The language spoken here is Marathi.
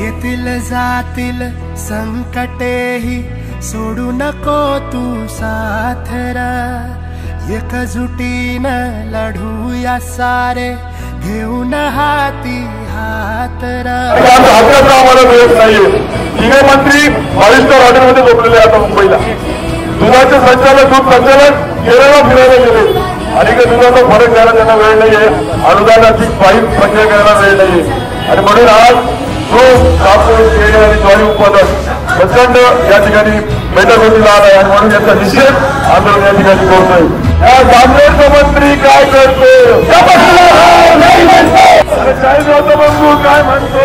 येतील जातील संकटेही सोडू नको तू साथरा, एकजुटीनं लढूया सारे घेऊन हाती हातरा। आम्हाला मिळत नाहीये। तिघे मंत्री 22 हॉटेलमध्ये झोपलेले आता मुंबईला। दुधाचे संचालक दूध संचालक केरळला फिरायला गेले आणि दुधाचा फरक द्यायला त्यांना वेळ नाहीये, अनुदानाची पाईप प्रक्रिया करायला वेळ नाहीये आणि म्हणून आज दूध कापूस केळी आणि ज्वारी उत्पादन प्रचंड या ठिकाणी बैठक होती आला आहे आणि म्हणून याचा निषेध आंदोलन या ठिकाणी करतोय। या जामनेरचा मंत्री काय करतो, शाहीर बंधू काय म्हणतो।